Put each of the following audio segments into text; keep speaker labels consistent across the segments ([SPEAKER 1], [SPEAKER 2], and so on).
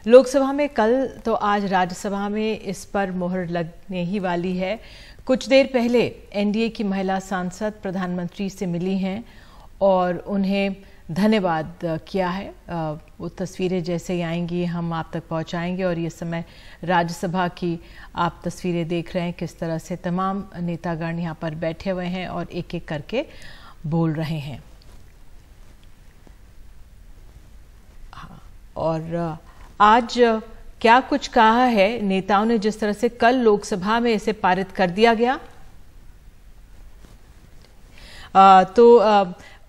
[SPEAKER 1] लोकसभा में कल तो आज राज्यसभा में इस पर मोहर लगने ही वाली है। कुछ देर पहले एनडीए की महिला सांसद प्रधानमंत्री से मिली हैं और उन्हें धन्यवाद किया है। वो तस्वीरें जैसे ही आएंगी हम आप तक पहुंचाएंगे। और ये समय राज्यसभा की आप तस्वीरें देख रहे हैं, किस तरह से तमाम नेतागण यहाँ पर बैठे हुए हैं और एक एक करके बोल रहे हैं। और आज क्या कुछ कहा है नेताओं ने, जिस तरह से कल लोकसभा में इसे पारित कर दिया गया। तो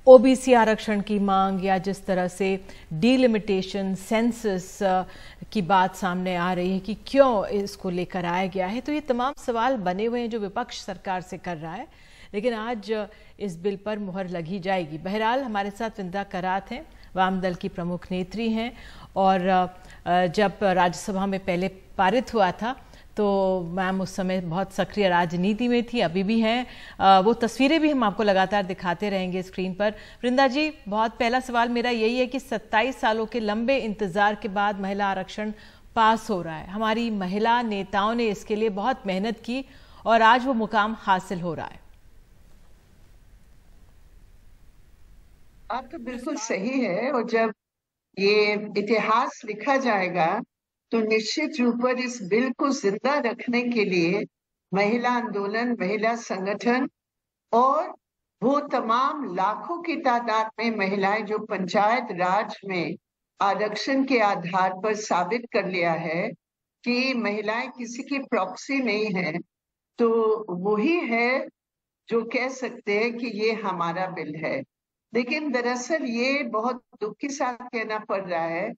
[SPEAKER 1] ओबीसी आरक्षण की मांग या जिस तरह से डीलिमिटेशन सेंसस की बात सामने आ रही है कि क्यों इसको लेकर आया गया है, तो ये तमाम सवाल बने हुए हैं जो विपक्ष सरकार से कर रहा है। लेकिन आज इस बिल पर मुहर लगी जाएगी। बहरहाल हमारे साथ वृंदा करात हैं, वाम दल की प्रमुख नेत्री हैं। और जब राज्यसभा में पहले पारित हुआ था तो मैम उस समय बहुत सक्रिय राजनीति में थी, अभी भी हैं। वो तस्वीरें भी हम आपको लगातार दिखाते रहेंगे स्क्रीन पर। वृंदा जी, बहुत पहला सवाल मेरा यही है कि 27 सालों के लंबे इंतजार के बाद महिला आरक्षण पास हो रहा है। हमारी महिला नेताओं ने इसके लिए बहुत मेहनत की और आज वो मुकाम हासिल हो रहा है।
[SPEAKER 2] आप तो बिल्कुल सही है। और जब ये इतिहास लिखा जाएगा तो निश्चित रूप पर इस बिल को जिंदा रखने के लिए महिला आंदोलन, महिला संगठन और वो तमाम लाखों की तादाद में महिलाएं जो पंचायत राज में आरक्षण के आधार पर साबित कर लिया है कि महिलाएं किसी की प्रॉक्सी नहीं है, तो वही है जो कह सकते हैं कि ये हमारा बिल है। लेकिन दरअसल ये बहुत दुख के साथ कहना पड़ रहा है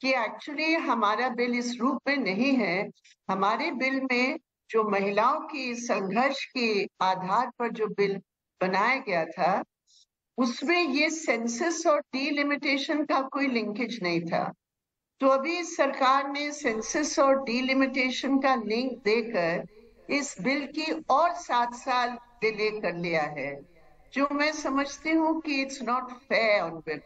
[SPEAKER 2] कि एक्चुअली हमारा बिल इस रूप में नहीं है। हमारे बिल में जो महिलाओं की संघर्ष के आधार पर जो बिल बनाया गया था उसमें ये सेंसस और डीलिमिटेशन का कोई लिंकेज नहीं था। तो अभी सरकार ने सेंसस और डीलिमिटेशन का लिंक देकर इस बिल की और 7 साल डिले कर लिया है, जो मैं समझती हूँ कि it's not fair on women.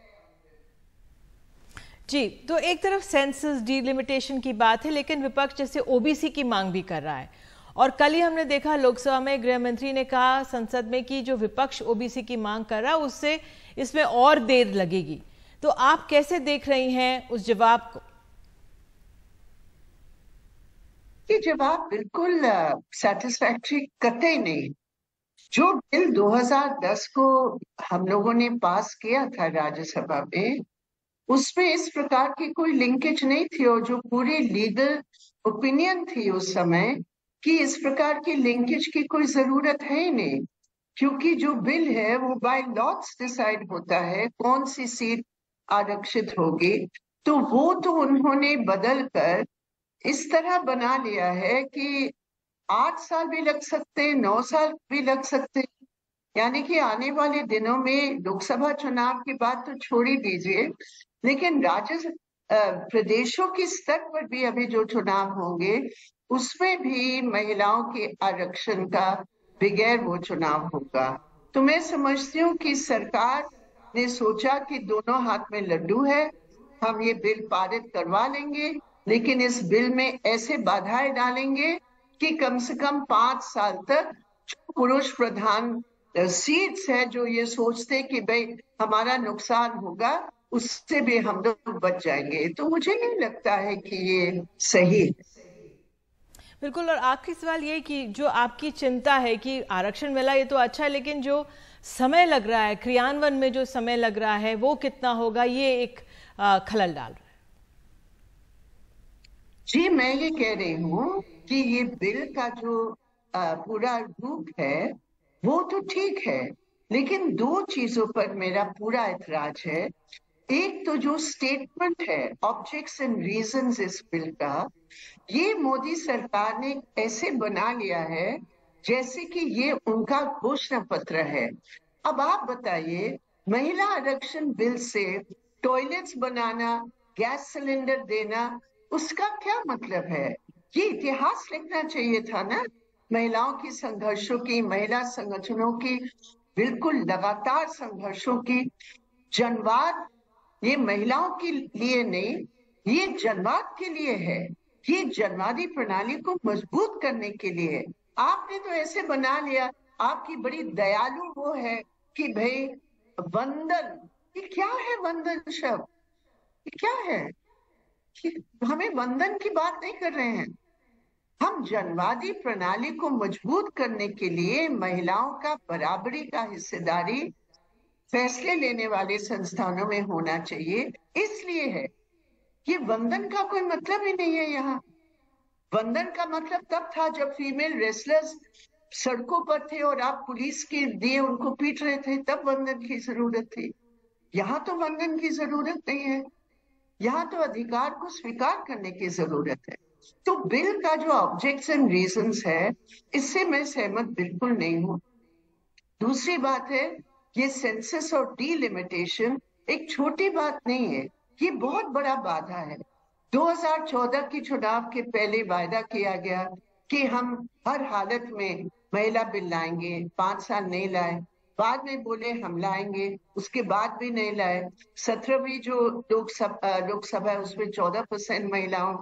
[SPEAKER 1] जी, तो एक तरफ सेंसस डीलिमिटेशन की बात है, लेकिन विपक्ष जैसे ओबीसी की मांग भी कर रहा है। और कल ही हमने देखा लोकसभा में गृह मंत्री ने कहा संसद में कि जो विपक्ष ओबीसी की मांग कर रहा है उससे इसमें और देर लगेगी। तो आप कैसे देख रही हैं उस जवाब को?
[SPEAKER 2] ये जवाब बिल्कुल सेटिस्फैक्ट्री कतई नहीं। जो बिल 2010 को हम लोगों ने पास किया था राज्यसभा में, उसमें इस प्रकार की कोई लिंकेज नहीं थी। और जो पूरी लीगल ओपिनियन थी उस समय कि इस प्रकार की लिंकेज की कोई जरूरत है ही नहीं, क्योंकि जो बिल है वो बाय लॉट्स डिसाइड होता है कौन सी सीट आरक्षित होगी। तो वो तो उन्होंने बदल कर इस तरह बना लिया है कि 8 साल भी लग सकते हैं, 9 साल भी लग सकते हैं। यानी कि आने वाले दिनों में लोकसभा चुनाव की बात तो छोड़ ही दीजिए, लेकिन राज्य प्रदेशों के स्तर पर भी अभी जो चुनाव होंगे उसमें भी महिलाओं के आरक्षण का बगैर वो चुनाव होगा। तो मैं समझती हूँ कि सरकार ने सोचा कि दोनों हाथ में लड्डू है, हम ये बिल पारित करवा लेंगे, लेकिन इस बिल में ऐसे बाधाएं डालेंगे कि कम से कम 5 साल तक पुरुष प्रधान सीट्स है जो ये सोचते कि भाई हमारा नुकसान होगा, उससे भी हम लोग बच जाएंगे। तो मुझे नहीं लगता है कि ये सही है।
[SPEAKER 1] बिल्कुल। और आखिरी सवाल ये कि जो आपकी चिंता है कि आरक्षण मिला ये तो अच्छा है, लेकिन जो समय लग रहा है, क्रियान्वयन में जो समय लग रहा है वो कितना होगा, ये एक खलल डाल रहा है।
[SPEAKER 2] जी, मैं ये कह रही हूँ कि ये बिल का जो पूरा रूप है वो तो ठीक है, लेकिन दो चीजों पर मेरा पूरा ऐतराज है। एक तो जो स्टेटमेंट है ऑब्जेक्ट्स एंड रीजंस इस बिल का, ये मोदी सरकार ने ऐसे बना लिया है जैसे कि ये उनका घोषणा पत्र है। अब आप बताइए, महिला आरक्षण बिल से टॉयलेट्स बनाना, गैस सिलेंडर देना, उसका क्या मतलब है? ये इतिहास लिखना चाहिए था ना, महिलाओं की संघर्षों की, महिला संगठनों की बिल्कुल लगातार संघर्षों की। जनवाद ये महिलाओं के लिए नहीं, ये जनवाद के लिए है, ये जनवादी प्रणाली को मजबूत करने के लिए है। आपने तो ऐसे बना लिया, आपकी बड़ी दयालु वो है कि भाई वंदन, ये क्या है वंदन शब्द, ये क्या है कि हमें वंदन की बात नहीं कर रहे हैं। हम जनवादी प्रणाली को मजबूत करने के लिए महिलाओं का बराबरी का हिस्सेदारी फैसले लेने वाले संस्थानों में होना चाहिए, इसलिए है। ये वंदन का कोई मतलब ही नहीं है यहाँ। वंदन का मतलब तब था जब फीमेल रेसलर्स सड़कों पर थे और आप पुलिस के दिए उनको पीट रहे थे, तब वंदन की जरूरत थी। यहाँ तो वंदन की जरूरत नहीं है, यहाँ तो अधिकार को स्वीकार करने की जरूरत है। तो बिल का जो ऑब्जेक्ट्स एंड रीजंस है, इससे मैं सहमत बिल्कुल नहीं हूँ। दूसरी बात है, ये सेंसस और डीलिमिटेशन एक छोटी बात नहीं है, ये बहुत बड़ा बाधा है। 2014 के चुनाव के पहले वायदा किया गया कि हम हर हालत में महिला बिल लाएंगे, 5 साल नहीं लाए। बाद में बोले हम लाएंगे, उसके बाद भी नहीं लाए। 17वीं जो लोकसभा है उसमें 14% महिलाओं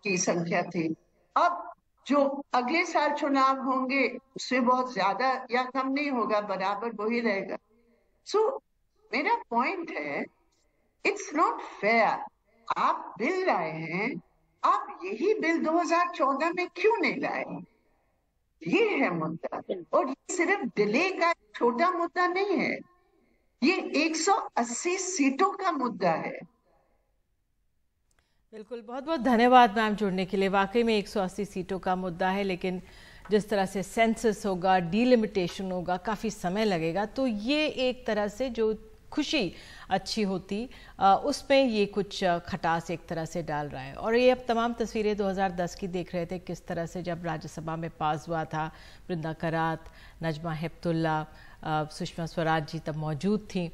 [SPEAKER 2] की संख्या थी। अब जो अगले साल चुनाव होंगे उससे बहुत ज्यादा या कम नहीं होगा, बराबर वही रहेगा। सो मेरा पॉइंट है, इट्स नॉट फेयर। आप बिल लाए हैं, आप यही बिल 2014 में क्यों नहीं लाए? ये है मुद्दा। और ये सिर्फ डिले का छोटा मुद्दा नहीं है, ये 180 सीटों का मुद्दा है।
[SPEAKER 1] बिल्कुल, बहुत बहुत धन्यवाद मैम जुड़ने के लिए। वाकई में 180 सीटों का मुद्दा है, लेकिन जिस तरह से सेंसस होगा, डीलिमिटेशन होगा, काफ़ी समय लगेगा। तो ये एक तरह से जो खुशी अच्छी होती उसमें ये कुछ खटास एक तरह से डाल रहा है। और ये अब तमाम तस्वीरें 2010 की देख रहे थे, किस तरह से जब राज्यसभा में पास हुआ था। वृंदा करात, नजमा हेपतुल्ला, सुषमा स्वराज जी तब मौजूद थी।